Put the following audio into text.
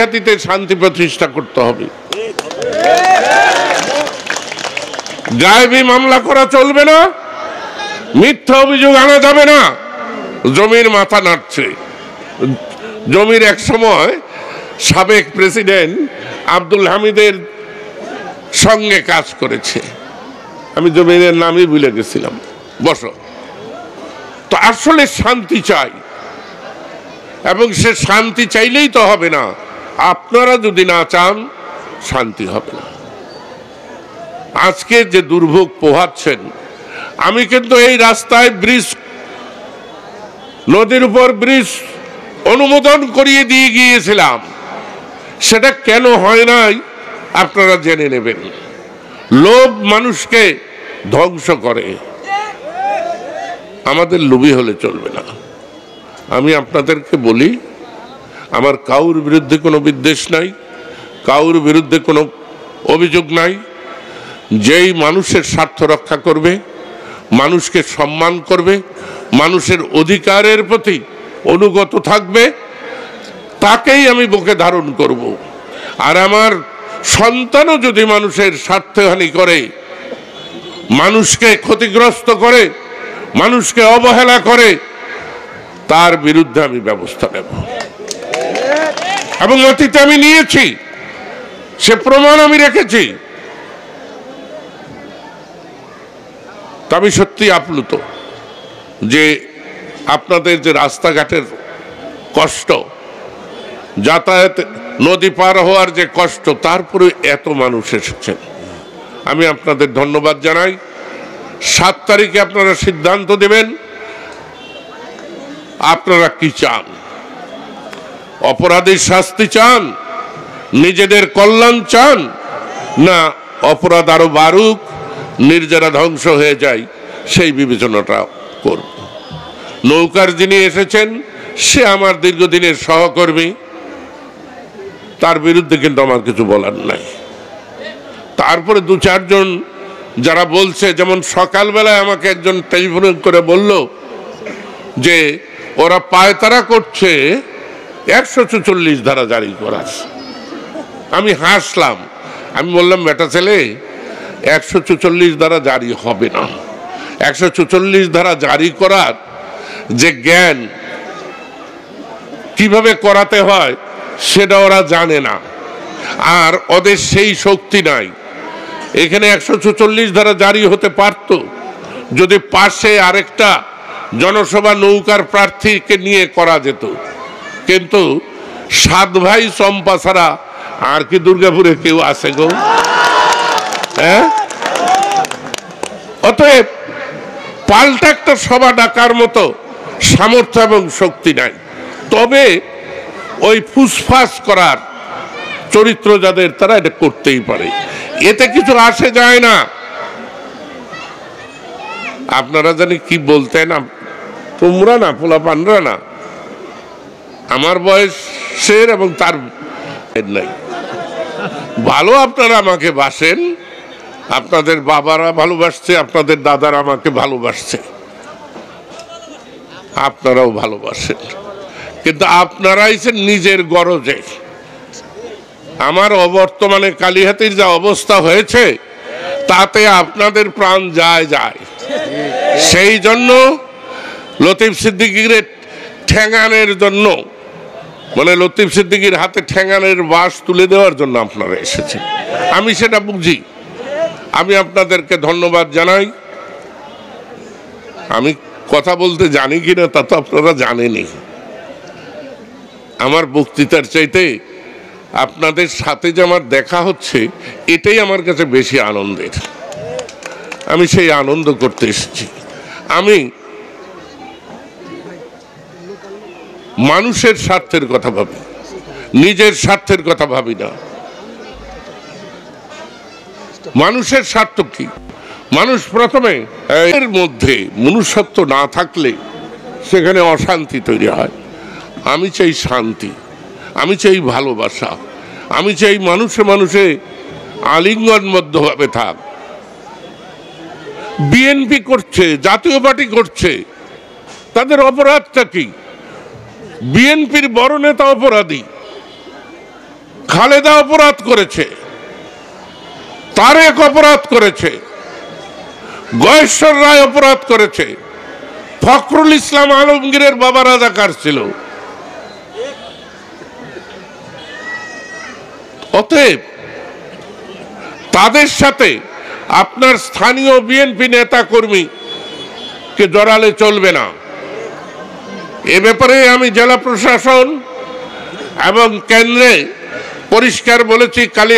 খ্যাতিতে শান্তি প্রতিষ্ঠা করতে হবে। গায়েবী মামলা করা চলবে না, মিথ্যা অভিযোগ আনা যাবে না। জমির মাথা নাড়ছে। জমির এক সময় সাবেক প্রেসিডেন্ট আব্দুল হামিদের সঙ্গে কাজ করেছে, আমি জমিনের নামই ভুলে গেছিলাম। বসো। তো আসলে শান্তি চাই, এবং সে শান্তি চাইলেই তো হবে না, আপনারা যদি না চান শান্তি হবে না। আজকে যে দুর্ভোগ পোহাচ্ছেন, আমি কিন্তু এই রাস্তায় ব্রিজ, নদীর উপর ব্রিজ অনুমোদন করিয়ে দিয়ে গিয়েছিলাম। সেটা কেন হয় নাই আপনারা জেনে নেবেন। লোভ মানুষকে ধ্বংস করে, আমাদের লোভী হলে চলবে না। আমি আপনাদেরকে বলি, আমার কাউর বিরুদ্ধে কোনো বিদ্বেষ নাই, কাউর বিরুদ্ধে কোনো অভিযোগ নাই। যেই মানুষের স্বার্থ রক্ষা করবে, মানুষকে সম্মান করবে, মানুষের অধিকারের প্রতি অনুগত থাকবে, তাকেই আমি বুকে ধারণ করব। আর আমার সন্তানও যদি মানুষের স্বার্থহানি করে, মানুষকে ক্ষতিগ্রস্ত করে, মানুষকে অবহেলা করে, তার বিরুদ্ধে আমি ব্যবস্থা নেব। এবং অতীতে আমি নিয়েছি, সে প্রমাণ আমি রেখেছি। আমি সত্যি আপ্লুত যে আপনাদের যে রাস্তাঘাটের কষ্ট, যাতায়াত, নদী পার হওয়ার যে কষ্ট, তারপরে এত মানুষ এসেছেন। আমি আপনাদের ধন্যবাদ জানাই। 7 তারিখে আপনারা সিদ্ধান্ত দেবেন আপনারা কি চান। অপরাধীর শাস্তি চান, নিজেদের কল্যাণ চান, না অপরাধ আরো বাড়ুক, নির্জারা ধ্বংস হয়ে যায়, সেই বিবেচনাটা করব। নৌকার যিনি এসেছেন সে আমার দীর্ঘদিনের সহকর্মী, তার বিরুদ্ধে কিন্তু আমার কিছু বলার নাই। তারপরে 2-4 জন যারা বলছে, যেমন সকালবেলায় আমাকে একজন টেলিফোন করে বলল যে ওরা পায়তারা করছে 144 ধারা জারি করার। আমি হাসলাম, আমি বললাম বেটা ছেলে, 144 ধারা জারি হবে না। 144 ধারা জারি করার যে জ্ঞান, কিভাবে করাতে হয় সেটা ওরা জানে না, আর ওদের সেই শক্তি নাই। এখানে 144 ধারা জারি হতে পারত যদি পাশে আরেকটা জনসভা নৌকার প্রার্থীকে নিয়ে করা যেত, কিন্তু 7 ভাই চম্পা ছাড়া আর কি দুর্গাপুরে কেউ আছে গো? হ্যাঁ, অতএব পাল্টা একটা সভা ডাকার মতো সামর্থ্য এবং শক্তি নাই। তবে ওই ফুসফাস করার চরিত্র যাদের, তারা এটা করতেই পারে, এতে কিছু আসে যায় না। আপনারা জানি কি বলতেন, তোমরা না, পোলাপানরা না, আমার বয়সের এবং তার নাই। ভালো আপনারা আমাকে বাসেন, আপনাদের বাবারা ভালোবাসছে, আপনাদের দাদারা আমাকে ভালোবাসছে, আপনারাও ভালোবাসেন, কিন্তু আপনারাই নিজের গরজে। আমার অবর্তমানে কালীহাতির যা অবস্থা হয়েছে, তাতে আপনাদের প্রাণ যায়। সেই জন্য লতিফ সিদ্দিকীর ঠ্যাঙানের জন্য, মানে লতিফ সিদ্দিকীর হাতে ঠ্যাঙানের বাঁশ তুলে দেওয়ার জন্য আপনারা এসেছেন। আমি সেটা বুঝি। আমি আপনাদেরকে ধন্যবাদ জানাই। আমি কথা বলতে জানি কিনা তা তো আপনারা জানেনই। আমার বক্তৃতার চাইতে আপনাদের সাথে যে আমার দেখা হচ্ছে, এটাই আমার কাছে বেশি আনন্দের। আমি সেই আনন্দ করতে এসেছি। আমি মানুষের স্বার্থের কথা ভাবি, নিজের স্বার্থের কথা ভাবি না। মানুষের স্বার্থ কি? মানুষ প্রথমে, এর মধ্যে মনুষ্যত্ব না থাকলে সেখানে অশান্তি তৈরি হয়। আমি চাই শান্তি, আমি চাই ভালোবাসা, আমি চাই মানুষে মানুষে আলিঙ্গনবদ্ধভাবে থাক। বিএনপি করছে, জাতীয় পার্টি করছে, তাদের অপরাধটা কি? বিএনপির বড় নেতা অপরাধী, খালেদা অপরাধ করেছে, তারেক অপরাধ করেছে, গয়েশ্বর রায় অপরাধ করেছে, ফখরুল ইসলাম আলমগীরের বাবা রাজাকার ছিল। অতএব তাদের সাথে আপনার স্থানীয় বিএনপি নেতা কর্মী কে জড়ালে চলবে না। এ ব্যাপারে আমি জেলা প্রশাসন এবং কেন্দ্রে পরিষ্কার বলেছি। কালী